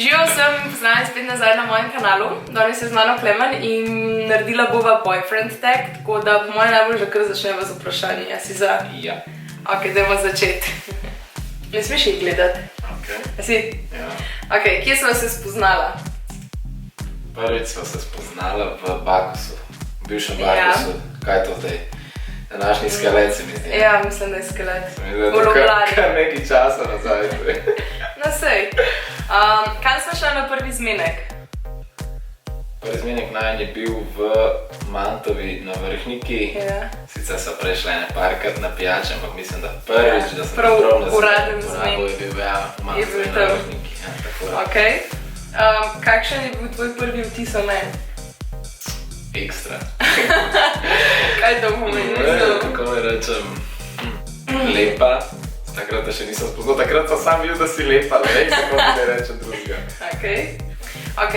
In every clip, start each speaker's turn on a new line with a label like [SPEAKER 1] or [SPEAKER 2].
[SPEAKER 1] Živijo sem, pozdravljeni spet nazaj na mojem kanalu. Danes je z mano Klemen in naredila bova boyfriend tag, tako da po mojem najbolj že kar začneva z vprašanji. Ja, si za?
[SPEAKER 2] Ja.
[SPEAKER 1] Ok, dajmo začeti. Ne smeš jih gledati.
[SPEAKER 2] Ok.
[SPEAKER 1] Ja si?
[SPEAKER 2] Ja.
[SPEAKER 1] Ok, kje sva se spoznala?
[SPEAKER 2] Prvič sva se spoznala v Bakusu, v bivšem Bakusu. Kaj je to zdaj? Današnji skelet se mi zdi.
[SPEAKER 1] Ja, mislim, da je skelet.
[SPEAKER 2] V Ljubljani. Kar nekaj časa nazaj.
[SPEAKER 1] No sej. Kam sva šla na prvi zmenek?
[SPEAKER 2] Prvi zmenek najen je bil v Mantovi na Vrhniki.
[SPEAKER 1] Ja.
[SPEAKER 2] Sicer so prešla ene parkrat na pijače, ampak mislim, da prvič, da sem
[SPEAKER 1] prav
[SPEAKER 2] prav na
[SPEAKER 1] uraden
[SPEAKER 2] zmenek. Je bil v Mantovi na Vrhniki. Ja, tako.
[SPEAKER 1] Ok. Kakšen je bil tvoj prvi vtis o meni?
[SPEAKER 2] Ekstra.
[SPEAKER 1] Kaj to pomeni?
[SPEAKER 2] Tako mi rečem, lepa. Takrat te še nisem spoznal, takrat sem sam bil, da si lepa, ne? Tako mi ne rečem drugega.
[SPEAKER 1] Ok.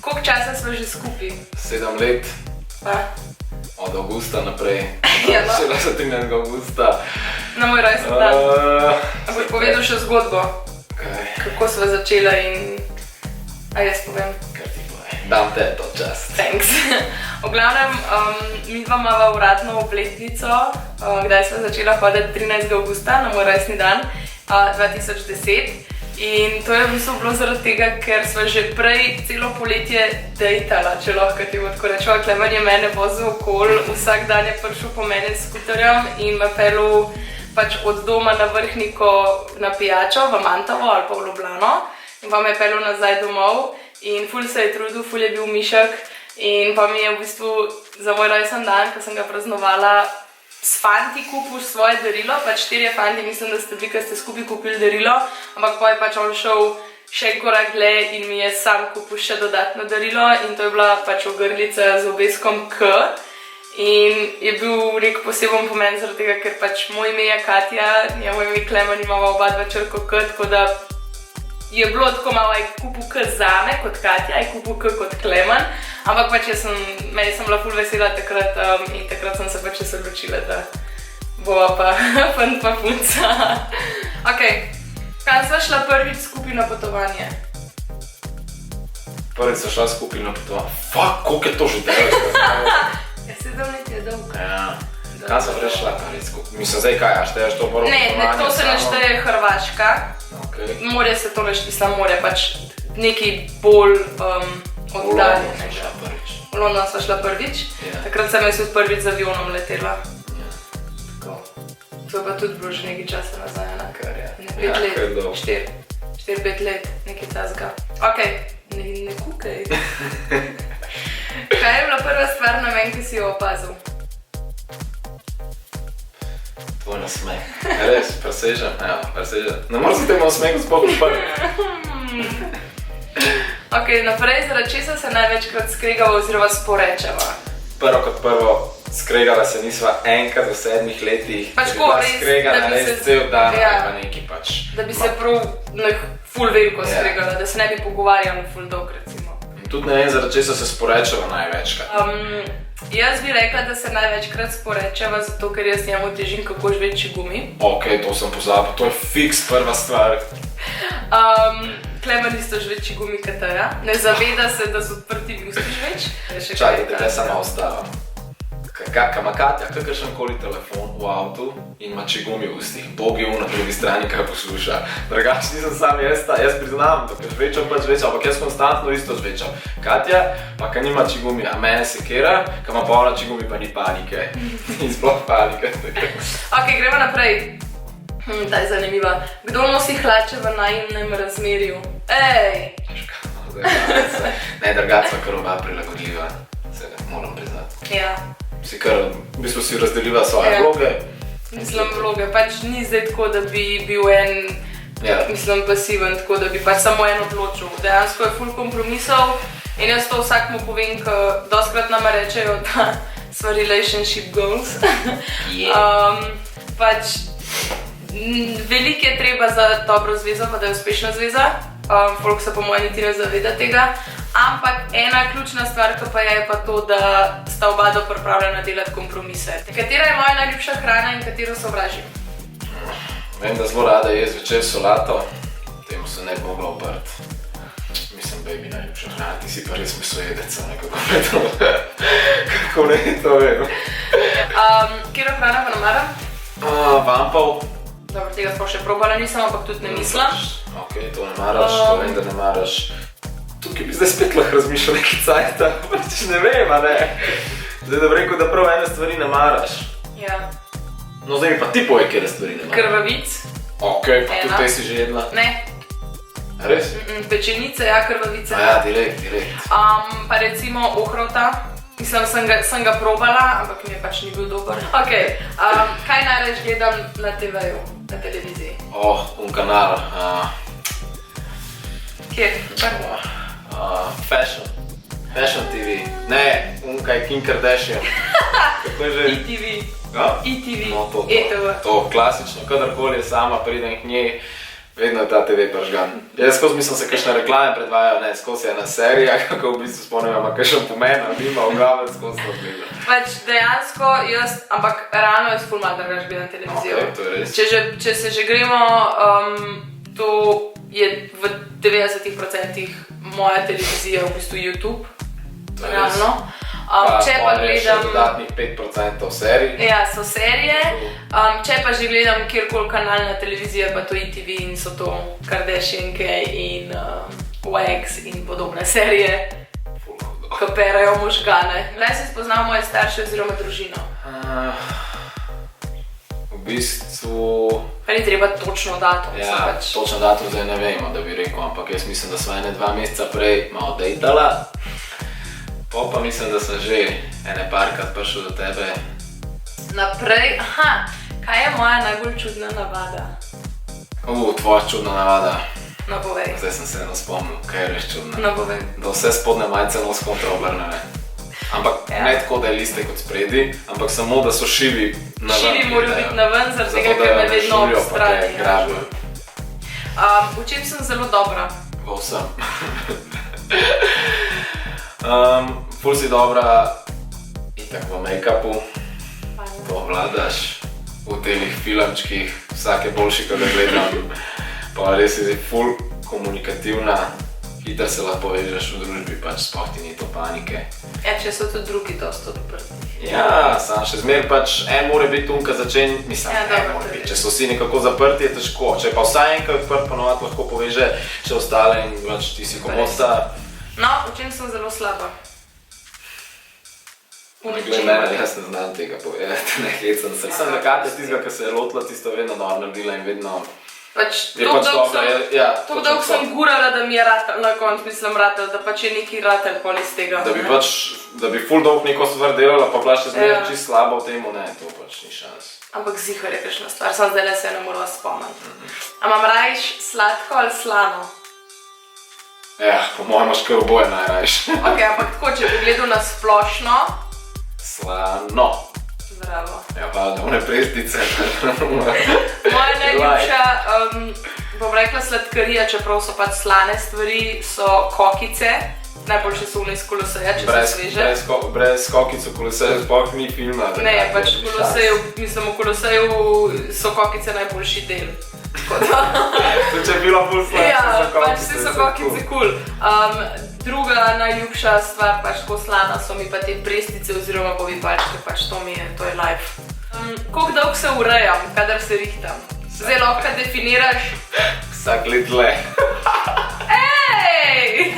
[SPEAKER 1] Koliko časa smo že skupaj?
[SPEAKER 2] 7 let.
[SPEAKER 1] Pa?
[SPEAKER 2] Od avgusta naprej.
[SPEAKER 1] Ja, no.
[SPEAKER 2] Šele za 13. augusta.
[SPEAKER 1] Na moj rojstni dan. A boš povedal še zgodbo?
[SPEAKER 2] Kaj?
[SPEAKER 1] Kako sva začela in... A jaz povem?
[SPEAKER 2] Kar ti povej. Dam te to čast.
[SPEAKER 1] Thanks. V glavnem, mi dva imava uradno obletnico, kdaj sva začela hoditi 13. augusta, na moj rojstni dan, 2010. In to je v bistvu bilo zaradi tega, ker sva že prej celo poletje dejtala, če lahko ti tako rečeva. Klemen je mene vozil okoli, vsak dan je prišel po mene s skuterjem in me pelil pač od doma na Vrhniko na pijačo v Mantovo ali pa v Ljubljano. In pa me je pelil nazaj domov in ful se je trudil, ful je bil mišek. In pa mi je v bistvu za moj rojstni dan, ko sem ga praznovala, s fanti kupil svoje darilo, pač 4 fanti, mislim, da ste bili, ker ste skupaj kupili darilo, ampak pa je pač on šel še korak dlje in mi je sam kupil še dodatno darilo in to je bila pač ogrlica z obeskom K. In je bil nek poseben pomen zaradi tega, ker pač moj ime je Katja, njemu ime Klemen, imamo oba dva črko K, tako da je bilo tako malo, aj kupil K zame kot Katja, aj kupil K kot Klemen, ampak pač meni sem bila ful vesela takrat in takrat sem se pač odločila, da bova pa fant pa punca. Ok, kam sva šla prvič skupaj na potovanje?
[SPEAKER 2] Prvič sva šla skupaj na potovanje. Fuck, koliko je to že delati?
[SPEAKER 1] Ja, 7 let je dolg.
[SPEAKER 2] Ja. Kam sva prešla prvič skupaj? Mislim, zdaj kaj, a šteješ to moral potovanje?
[SPEAKER 1] Ne, to se ne šteje Hrvaška. Morje se to reči, mislim, morje pač nekaj bolj oddaljenega. V London sva šla prvič. Takrat sem jaz tudi prvič z avionom letela. To je pa tudi bilo že nekaj časa nazaj, ne? 5 let, 4-5 let, nekaj tazga. Ok, ne kukaj. Kaj je bila prva stvar na meni, ki si jo opazil?
[SPEAKER 2] Tvoj nasmeh. Res, presežem, evo, presežem. Ne moram se temu nasmehu sploh prvi. Ok, naprej, zaradi česa se največkrat skregava oziroma sporečava? Prvo kot prvo, skregala se nisva enkrat v 7 letih,
[SPEAKER 1] Pač
[SPEAKER 2] da bi bila skregana res cel dan ali pa neki pač. Da
[SPEAKER 1] bi se prav ful veliko skregala, da se ne bi pogovarjali ful dolg recimo.
[SPEAKER 2] In tudi ne vem, zaradi česa se sporečava največkrat.
[SPEAKER 1] Jaz bi rekla, da se največkrat sporečava zato, ker jaz njemu težim kako žveči gumi.
[SPEAKER 2] Ok, to sem pozabil, to je fiks prva stvar.
[SPEAKER 1] Klemen isto žveči gumi Kataja, ne zaveda se, da so odprti usti žveč.
[SPEAKER 2] Čakajte, kaj sama ostava. Kama Katja kakršen koli telefon v avtu in ima čigumi v ustih, Bog je na drugi strani, kaj posluša. Drugač nisem sam jaz priznavam to, ker žvečam pač žvečam, ampak jaz konstantno isto žvečam. Katja pa ka nima čigumi, a mene sekera, ka ima polna čigumi pa ni panike. Ni sploh panike.
[SPEAKER 1] Ok, gremo naprej. Ta je zanimiva. Kdo nosi hlače v najemnem razmerju? Ej!
[SPEAKER 2] Ne, drugač sva kar oba prilagodljiva, se moram priznati.
[SPEAKER 1] Ja.
[SPEAKER 2] V bistvu si razdeliva svoje vloge.
[SPEAKER 1] Mislim vloge, pač ni zdaj tako, da bi bil mislim pasiven, tako da bi pač samo en odločil. Dejansko je ful kompromisov in jaz to vsakmu povem, ker dostikrat nama rečejo, da sva relationship goals. Pač veliko je treba za dobro zvezo, pa da je uspešna zveza. Folk se po mojem niti ne zaveda tega. Ampak ena ključna stvar pa je pa to, da sta oba pripravljena delati kompromise. Katera je moja najljubša hrana in katero sovražim?
[SPEAKER 2] Vem, da zelo rada je zvečer solato, temu se ne bi mogla oprti. baby najljubša hrana, ti si pa res mesojedec, nekako preto. Kako ne, to vem.
[SPEAKER 1] Kjero hrana pa namaram?
[SPEAKER 2] Vampov.
[SPEAKER 1] Dobro, tega sploh še probala nisem, ampak tudi ne mislim.
[SPEAKER 2] Ok, to ne maraš, to vem, da ne maraš. Tukaj bi zdaj spet lahko razmišljal nekaj cajta, pač ne vem, a ne. Zdaj da bi rekel, da prav ene stvari ne maraš.
[SPEAKER 1] Ja.
[SPEAKER 2] No zdaj mi pa ti povej, kjere stvari ne maraš.
[SPEAKER 1] Krvavic.
[SPEAKER 2] Ok, pa tudi te si že jedla?
[SPEAKER 1] Ne.
[SPEAKER 2] Res?
[SPEAKER 1] Pečenice, ja, krvavice.
[SPEAKER 2] Ja, direkt.
[SPEAKER 1] Pa recimo ohrota. Mislim, sem ga probala, ampak mi je pač ni bil dober. Ok, kaj najraje gledam na TV-ju, na televiziji?
[SPEAKER 2] Kanal.
[SPEAKER 1] Kjer?
[SPEAKER 2] Fashion TV. Ne, kaj Kim Kardashian. Kako je že?
[SPEAKER 1] ETV.
[SPEAKER 2] Ja?
[SPEAKER 1] ETV.
[SPEAKER 2] No, to.
[SPEAKER 1] ETV.
[SPEAKER 2] To, klasično, kadarkoli je sama pridem k njej, vedno je ta TV pržgan. Jaz skozi mislim se kakšne reklame predvajajo, ne, skozi je ena serija, kako v bistvu spomnim, ima kakšen pomen, ali ima v glavi, skozi to gleda.
[SPEAKER 1] Pač dejansko jaz, ampak realno jaz ful malo drugače gledam televizijo.
[SPEAKER 2] Ok, to je res.
[SPEAKER 1] Če se že gremo, to je v 90% moja televizija v bistvu YouTube.
[SPEAKER 2] To je res.
[SPEAKER 1] Realno. Če pa gledam...
[SPEAKER 2] Še dodatnih 5% serij.
[SPEAKER 1] Ja, so serije. Če pa že gledam kjerkoli kanal na televiziji, pa to ETV in so to Kardashianke in Wags in podobne serije, ko perajo možgane. Glej se spoznal moje starše oziroma družino.
[SPEAKER 2] V bistvu...
[SPEAKER 1] Pa ni treba točno datum.
[SPEAKER 2] Ja, točno datum zdaj ne vemo, da bi rekel, ampak jaz mislim, da sva 2 meseca prej malo dejtala. Pa mislim, da sem že ene parkrat prišel do tebe.
[SPEAKER 1] Naprej, kaj je moja najbolj čudna navada?
[SPEAKER 2] Tvoja čudna navada.
[SPEAKER 1] No, povej.
[SPEAKER 2] Zdaj sem se eno spomnil, kaj je res čudna.
[SPEAKER 1] No, povej.
[SPEAKER 2] Da vse spodne majice nos kontroobrnene. Ampak ne tako, da je listek od spredi, ampak samo, da so šivi na ven.
[SPEAKER 1] Šivi morajo biti na ven, zaradi tega, ker me vedno ob strani. V čem sem zelo dobra?
[SPEAKER 2] V vsem. Ful si dobra itak v make-upu, to vladaš v telih filmčkih, vsake boljši, ko ga gledam, pa res si ful komunikativna, hitro se lahko povežeš v družbi, pač sploh ti ni to panike.
[SPEAKER 1] Ja, če so tudi drugi dosti odprti.
[SPEAKER 2] Ja, sam še zmer pač mora biti tunka začen, mislim, mora biti. Če so vsi nekako zaprti, je težko, če pa vsaj enkrat odprt, ponovadi lahko poveže še ostale in pač ti si komosta.
[SPEAKER 1] No, v čem sem zelo slaba?
[SPEAKER 2] Glej mene, jaz ne znam tega povedati, ne hecam se. Sem nekaj tistega, ki se je lotila, tisto vedno dobro naredila in vedno...
[SPEAKER 1] Tako dolgo sem gurala, da mi je ratel na koncu, mislim ratel, da pač je neki ratel pol iz tega.
[SPEAKER 2] Da bi ful dolgo neko stvar delala, pa bila še zmeraj čisto slaba v temu, ne, to pač ni šans.
[SPEAKER 1] Ampak zihar je kakšna stvar, sam zdaj se ne moram spomniti. A imam rajš sladko ali slano?
[SPEAKER 2] Ja, po mojem imaš kar oboje najrajš.
[SPEAKER 1] Ok, ampak tako, če bi gledal na splošno?
[SPEAKER 2] Slano.
[SPEAKER 1] Bravo.
[SPEAKER 2] Ja, valjda, one prestice.
[SPEAKER 1] Moja najljubša, bom rekla sladkarija, čeprav so pač slane stvari, so kokice. Najboljše so vne iz Koloseja, če so sveže.
[SPEAKER 2] Brez kokic v Koloseju sploh ni filma.
[SPEAKER 1] Ne, pač v Koloseju, mislim v Koloseju so kokice najboljši del.
[SPEAKER 2] Če je bilo ful slane,
[SPEAKER 1] ja, pač vse so kokice kul. Druga najljubša stvar, pač tako slana, so mi pa te prestice oziroma povipačke, pač to je life. Koliko dolgo se urejam, kadar se rihtam? Zdaj lahko definiraš?
[SPEAKER 2] Vsak let le.
[SPEAKER 1] Ej!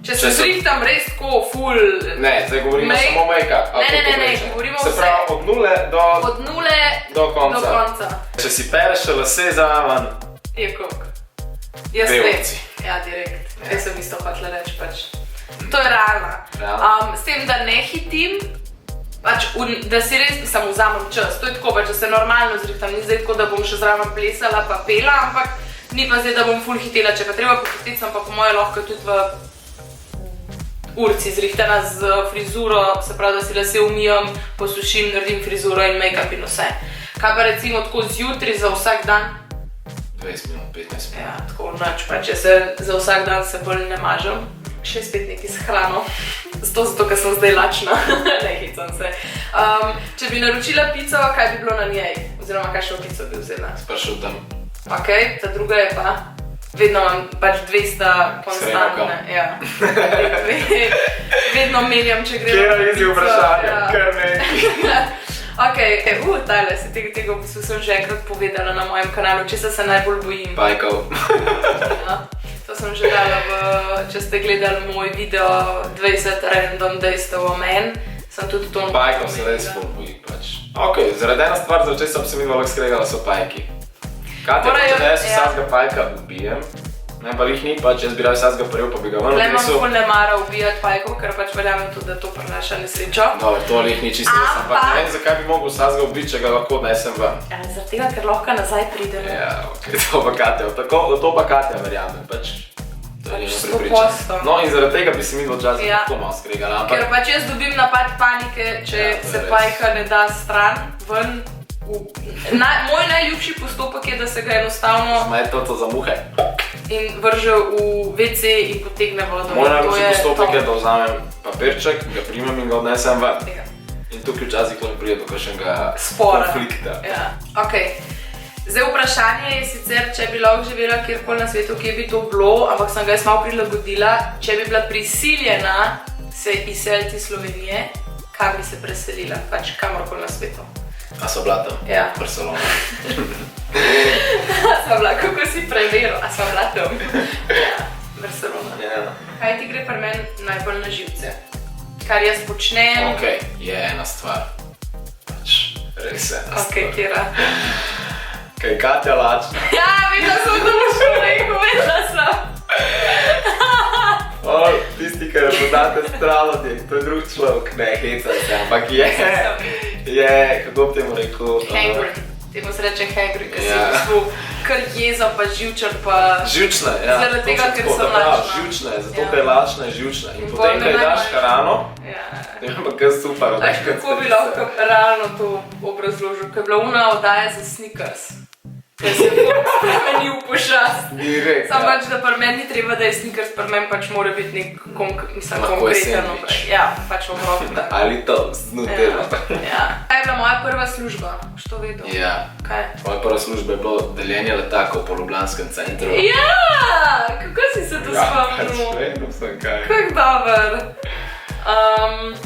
[SPEAKER 1] Če se zrihtam res tako full...
[SPEAKER 2] Ne, zdaj govorimo samo make-up.
[SPEAKER 1] Ne, govorimo vse.
[SPEAKER 2] Se pravi, od nule do konca. Če si pereš lase zraven...
[SPEAKER 1] Je koliko? Jaz
[SPEAKER 2] Pevci.
[SPEAKER 1] Ja, direkt. Jaz sem isto hotela reči, pač. To je realno. S tem, da ne hitim, pač, da si res, samo vzamem čas. To je tako, pač, da se normalno zrihtam. Ni zdaj tako, da bom še zraven plesala pa pela, ampak ni pa zdaj, da bom full hitela. Če pa treba pohititi, sem pa po moje lahko tudi v urci zrihtana z frizuro, se pravi, da si lase umijem, posušim, naredim frizuro in make-up in vse. Kaj pa recimo tako zjutraj za vsak dan?
[SPEAKER 2] 20 minut, 15 minut.
[SPEAKER 1] Ja, tako noč, pa če se za vsak dan se bolj ne mažem. Še spet nekaj s hrano. Zato, ker sem zdaj lačna. Ne hecam se. Če bi naročila pico, kaj bi bilo na njej? Oziroma, kakšno pico bi vzela?
[SPEAKER 2] Sprašal tam.
[SPEAKER 1] Ok, ta druga je pa? Vedno imam pač 200 konstantne. Ja. Vedno menjam, če gremo.
[SPEAKER 2] Kjera izi vprašanje, kar neki.
[SPEAKER 1] Tale, tega v bistvu sem že enkrat povedala na mojem kanalu, česa se najbolj bojim.
[SPEAKER 2] Pajkov.
[SPEAKER 1] Ja, to sem že dala če ste gledali moj video 20 random dejstev o meni, sem tudi to napovedala.
[SPEAKER 2] Pajkov se res bolj boji pač. Zaradi ena stvar, zaradi česa sem videla, skregala, so pajki. Katja, da jaz vsakega pajka ubijem, ne pa jih ni, pač jaz bi rad vsakega prejel, pa bi ga ven
[SPEAKER 1] odnesel. Imam ful ne mara ubijati pajkov, ker pač verjamem tudi, da to prinaša nesrečo.
[SPEAKER 2] Dobre, to jih ni čisto res, ampak ne vem, zakaj bi mogel vsakega ubiti, če ga lahko odnesem ven.
[SPEAKER 1] Ja, zaradi tega, ker lahko nazaj pridemo.
[SPEAKER 2] Ja, to pa Katja verjamem, pač. To je njeno prepričanje. No in zaradi tega bi se mi včasih tako malo skregala, ampak...
[SPEAKER 1] Ker pač jaz dobim napad panike, če se pajka ne da stran, ven. Moj najljubši postopek je, da se ga enostavno
[SPEAKER 2] Zmaje to za muhe
[SPEAKER 1] in vrže v WC in potegne vodo.
[SPEAKER 2] Moj najljubši postopek je, da vzamem papirček, ga primem in ga odnesem ven. In tukaj včasih lahko pride do kakšnega konflikta.
[SPEAKER 1] Zdaj vprašanje je sicer, če bi lahko živela kjerkoli na svetu, kje bi to bilo, ampak sem ga jaz malo prilagodila. Če bi bila prisiljena se izseliti iz Slovenije, kam bi se preselila, pač kamorkoli na svetu.
[SPEAKER 2] A so bila tam?
[SPEAKER 1] Ja.
[SPEAKER 2] Barcelona.
[SPEAKER 1] A so bila, kako si preveril? A so bila tam? Ja, Barcelona. Kaj ti gre pri meni najbolj na živce? Kar jaz počnem?
[SPEAKER 2] Je ena stvar. Pač, res ena stvar.
[SPEAKER 1] Kjera?
[SPEAKER 2] Kaj Katja lačna?
[SPEAKER 1] Ja, videla sem, da boš rekel, vedela sem.
[SPEAKER 2] Tisti, ki ne poznate Stralodnik, to je drug človek, ne hecaj se, ampak kako bi temu rekel?
[SPEAKER 1] Hangry. Temu se reče hangry, ker si v bistvu kar jeza pa živčen pa...
[SPEAKER 2] Živčna, ja.
[SPEAKER 1] Zaradi tega, ker sem lačna.
[SPEAKER 2] Živčna je, zato ker je lačna je živčna. In potem, kaj daš hrano, je pa kar super.
[SPEAKER 1] Kako bi lahko realno to obrazložil, ko je bila ona oddaja za Snickers. Ker se je spremenil pošast.
[SPEAKER 2] Direkt,
[SPEAKER 1] Sam pač, da pri meni ni treba, da je Snickers, pri meni pač mora biti nek konkreten obrej. Ja, pač obrok.
[SPEAKER 2] Ali to znutelo.
[SPEAKER 1] Ja. Kaj je bila moja prva služba? Što vedel?
[SPEAKER 2] Ja.
[SPEAKER 1] Kaj?
[SPEAKER 2] Moja prva služba je bilo deljenje letakov po Ljubljanskem centru.
[SPEAKER 1] Ja! Kako si se to spomnil?
[SPEAKER 2] Ja, pač vedno sem kaj.
[SPEAKER 1] Kako dober.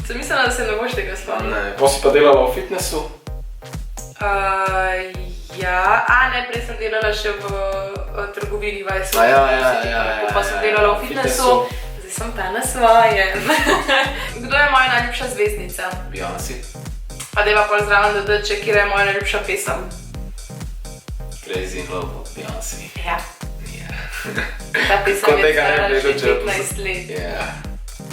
[SPEAKER 1] Sem mislila, da se ne boš tega spomnil.
[SPEAKER 2] Ne, pa si pa delala v fitnessu?
[SPEAKER 1] Ja, prej sem delala še v trgovini Vajsu.
[SPEAKER 2] Ja.
[SPEAKER 1] Pa sem delala v fitnessu, zdaj sem pa na svojem. Kdo je moja najljubša zvezdnica?
[SPEAKER 2] Beyoncé.
[SPEAKER 1] Pa deva pol zraven dodati, če kjer je moja najljubša pesem.
[SPEAKER 2] Crazy in Love od Beyoncé.
[SPEAKER 1] Ja. Ta pesem je stara že 15 let.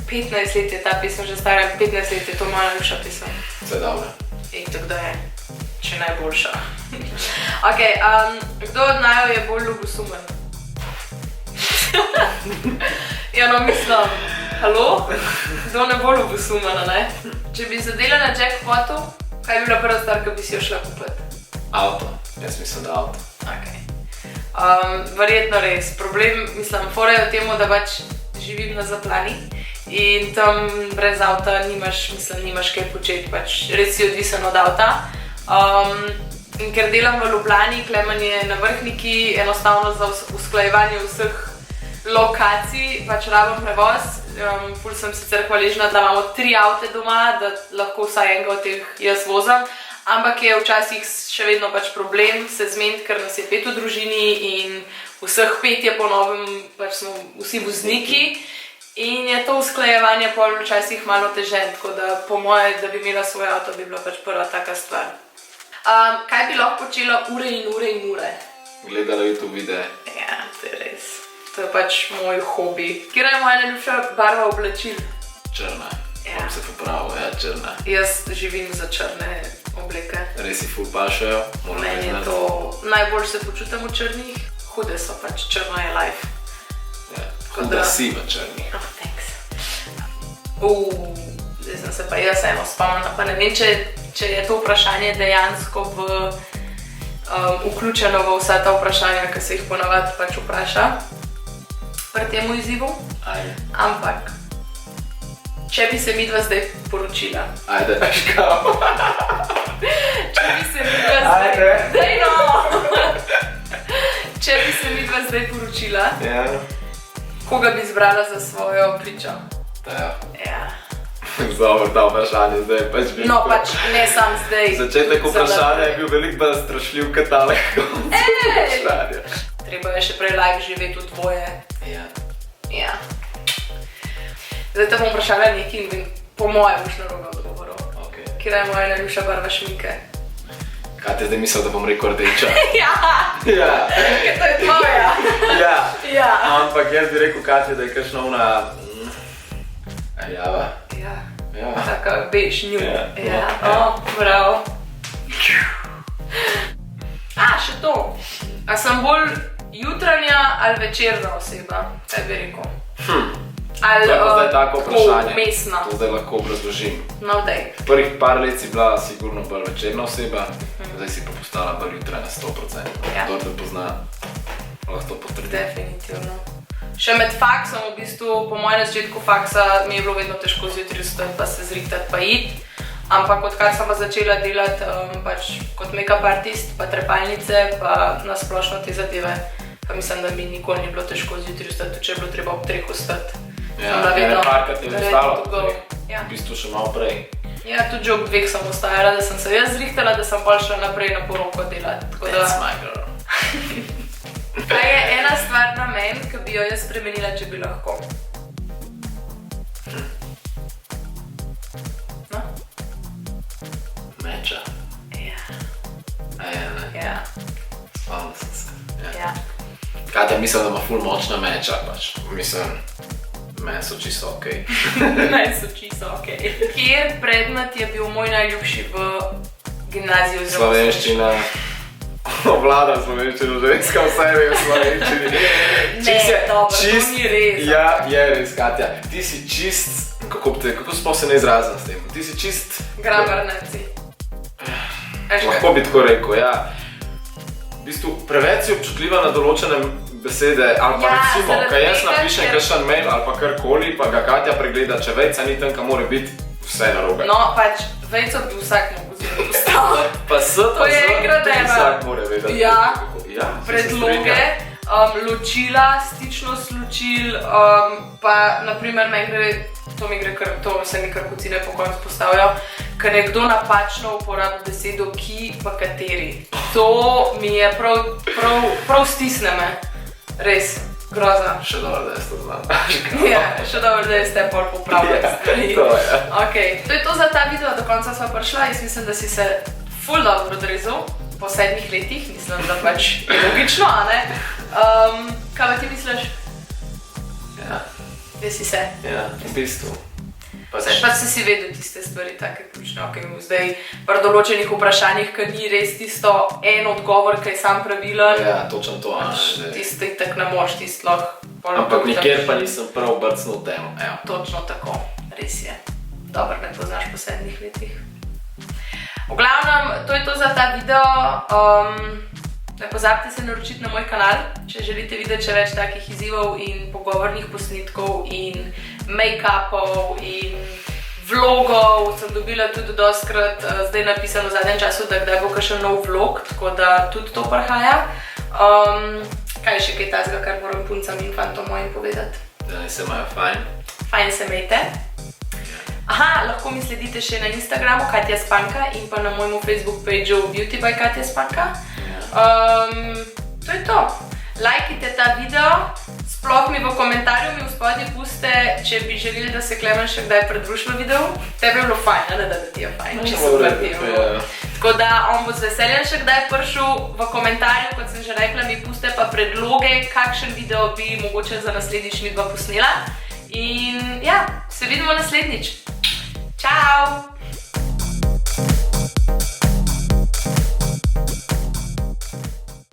[SPEAKER 1] 15 let je ta pesem že stara, 15 let je to moja najljubša pesem.
[SPEAKER 2] Vse dobro.
[SPEAKER 1] To kdo je? Če najboljša. Kdo od naju je bolj ljubosumen? Ja, no mislim, halo? Kdo ne bo ljubosumen, ne? Če bi zadela na jackpotu, kaj bi bila prva stvar, ki bi si jo šla kupiti?
[SPEAKER 2] Avto. Jaz mislim, da avto.
[SPEAKER 1] Verjetno res. Problem, mislim, fora je v tem, da pač živim na Zaplani in tam brez avta nimaš kaj početi, pač res si odvisen od avta. In ker delam v Ljubljani, Klemen je na Vrhniki, enostavno za usklajevanje vseh lokacij, pač rabim prevoz. Ful sem sicer hvaležna, da imamo 3 avte doma, da lahko vsaj enega od teh jaz vozim, ampak je včasih še vedno pač problem se zmeniti, ker nas je 5 v družini in vseh 5 je po novem, pač smo vsi vozniki. In je to usklajevanje pol včasih malo težen, tako da po moje, da bi imela svoj avto, bi bila pač prva taka stvar. Kaj bi lahko počela ure in ure in ure?
[SPEAKER 2] Gledala YouTube videe.
[SPEAKER 1] Ja, to je res. To je pač moj hobi. Kjera je moja najljubša barva oblačil?
[SPEAKER 2] Črna. Bom se popravil, črna.
[SPEAKER 1] Jaz živim za črne obleke.
[SPEAKER 2] Res si ful pašajo.
[SPEAKER 1] Meni je to... Najbolj se počutam v črnih. Hude so pač, črno je life.
[SPEAKER 2] Da si v črni.
[SPEAKER 1] Thanks. Zdaj sem se pa jaz eno spomnila, pa ne vem, če je to vprašanje dejansko vključeno v vsa ta vprašanja, ki se jih ponavadi pač vpraša pri temu izzivu. Ampak, če bi se midva zdaj poročila.
[SPEAKER 2] Ajde, škao.
[SPEAKER 1] Če bi se midva zdaj... Daj no! Če bi se midva pa zdaj poročila.
[SPEAKER 2] Ja.
[SPEAKER 1] Koga bi izbrala za svojo pričo?
[SPEAKER 2] Ja.
[SPEAKER 1] Ja.
[SPEAKER 2] Dobro, ta vprašanje zdaj pač bi...
[SPEAKER 1] No, pač ne sam zdaj.
[SPEAKER 2] Začetek vprašanja je bil veliko bolj strašljiv kot tale vprašanje.
[SPEAKER 1] Treba je še prej live živeti v tvoje.
[SPEAKER 2] Ja.
[SPEAKER 1] Ja. Zdaj te bom vprašala nekaj in po mojem boš narobe odgovoril.
[SPEAKER 2] Ok.
[SPEAKER 1] Kira je moja najljubša barva šminke?
[SPEAKER 2] Kaj te zdaj mislil, da bom rekel rdeča?
[SPEAKER 1] Ja!
[SPEAKER 2] Ja.
[SPEAKER 1] To je tvoja.
[SPEAKER 2] Ja.
[SPEAKER 1] Ja.
[SPEAKER 2] Ampak jaz bi rekel, Katja, da je kakšna ona... Rjava.
[SPEAKER 1] Ja.
[SPEAKER 2] Ja.
[SPEAKER 1] Taka bež nju.
[SPEAKER 2] Ja.
[SPEAKER 1] Ja.
[SPEAKER 2] Ja.
[SPEAKER 1] Bravo. Še to. A sem bolj jutranja ali večerna oseba? Kaj bi rekel? Ali
[SPEAKER 2] To je pa zdaj tako vprašanje.
[SPEAKER 1] vmesna?
[SPEAKER 2] To zdaj lahko obrazložim.
[SPEAKER 1] No, daj.
[SPEAKER 2] Prvih par let si bila sigurno bolj večerna oseba, zdaj si pa postala bolj jutranja 100%.
[SPEAKER 1] Ja.
[SPEAKER 2] Kdor te pozna, lahko to potrdi.
[SPEAKER 1] Definitivno. Še med faksom, v bistvu, po mojem začetku faksa mi je bilo vedno težko zjutraj vstati pa se zrihtati pa iti. Ampak odkar sem pa začela delati pač kot make-up artist, pa trepalnice, pa nasplošno te zadeve, pa mislim, da mi nikoli ni bilo težko zjutraj vstati, če je bilo treba ob 3 vstati.
[SPEAKER 2] Ja, ene parkrat je vstala ob 3,
[SPEAKER 1] Ja.
[SPEAKER 2] v bistvu še malo prej.
[SPEAKER 1] Ja, tudi že ob 2 sem vstajala, da sem se jaz zrihtala, da sem pa šla naprej na poroko delati. Tako da...
[SPEAKER 2] That's my girl.
[SPEAKER 1] Kaj je ena stvar na meni, ki bi jo jaz spremenila, če bi lahko? No?
[SPEAKER 2] Meča.
[SPEAKER 1] Ja.
[SPEAKER 2] Ne.
[SPEAKER 1] Ja.
[SPEAKER 2] Spomnil sem se.
[SPEAKER 1] Ja.
[SPEAKER 2] Katja, mislim, da ima ful močna meča, pač. Mislim, meni so čisto okej.
[SPEAKER 1] Meni so čisto okej. Kjer predmet je bil moj najljubši v gimnaziji oziroma
[SPEAKER 2] Slovenščina. Obvladam slovenščino, ženska vse je v slovenščini.
[SPEAKER 1] Ne, dobro, to ni res.
[SPEAKER 2] Ja, je res, Katja. Ti si čist, kako sploh se ne izrazim s tem, ti si čist...
[SPEAKER 1] Gramarnaci.
[SPEAKER 2] Lahko bi tako rekel, ja. V bistvu, preveč si občutljiva na določene besede, ali pa
[SPEAKER 1] Ja,
[SPEAKER 2] recimo,
[SPEAKER 1] zaradi
[SPEAKER 2] kaj jaz
[SPEAKER 1] tega,
[SPEAKER 2] napišem
[SPEAKER 1] ker-
[SPEAKER 2] kakšen mail ali pa karkoli, pa ga Katja pregleda, če vejca ni tam, kam mora biti, vse narobe.
[SPEAKER 1] No, pač, vejco bi vsak mogel zelo postaviti.
[SPEAKER 2] Pa S,
[SPEAKER 1] To je gradeva.
[SPEAKER 2] vsak mora vedeti.
[SPEAKER 1] Ja.
[SPEAKER 2] Ja,
[SPEAKER 1] Predloge, ločila, stičnost ločil, pa naprimer to se mi kar kocine po koncu postavljajo, ker nekdo napačno uporabi besedo ki pa kateri. To mi je prav stisne me. Res, groza.
[SPEAKER 2] Še dobro, da jaz to znam.
[SPEAKER 1] Ja, še dobro, da ste pol popravljali stvari.
[SPEAKER 2] To je.
[SPEAKER 1] Okay. To je to za ta video, do konca sva prišla. Jaz mislim, da si se ful dobro odrezal po 7 letih. Mislim, da pač je logično, a ne? Kaj pa ti misliš?
[SPEAKER 2] Ja,
[SPEAKER 1] Da si se?
[SPEAKER 2] ja, v bistvu.
[SPEAKER 1] Pač si vedel tiste stvari, take ključne. Okay, zdaj, pri določenih vprašanjih, ker ni res tisto en odgovor, ki je sam pravilen.
[SPEAKER 2] Ja, točno to, a
[SPEAKER 1] Pač
[SPEAKER 2] ne.
[SPEAKER 1] tisto itak ne moš, tisto lahko...
[SPEAKER 2] Ampak nikjer pa nisem prav brcnul temu, evo.
[SPEAKER 1] Točno tako, res je. Dobro, me poznaš po 7 letih. V glavnem, to je to za ta video. Ne pozabite se naročiti na moj kanal, če želite videti še več takih izzivov in pogovornih posnetkov in make-upov in vlogov. Sem dobila tudi dostkrat zdaj napisano v zadnjem času, da kdaj bo kakšen nov vlog, tako da tudi to prihaja. Kaj je še kaj tazga, kar moram puncam in fantom mojim povedati?
[SPEAKER 2] Da ne se imajo fajn.
[SPEAKER 1] Fajn se imejte. Aha, lahko mi sledite še na Instagramu Katja Spanka in pa na mojemu Facebook pageu Beauty by Katja Spanka. To je to. Lajkite ta video, sploh mi v komentarju mi v spodnji puste, če bi želeli, da se Klemen še kdaj pridruži v videu. Tebi je bilo fajn, ne da ti je fajn, če se vrtil. Tako da on bo z veseljem še kdaj prišel v komentarju, kot sem že rekla, mi puste pa predloge, kakšen video bi mogoče za naslednjič midva posnela. In ja, se vidimo naslednjič. Čau!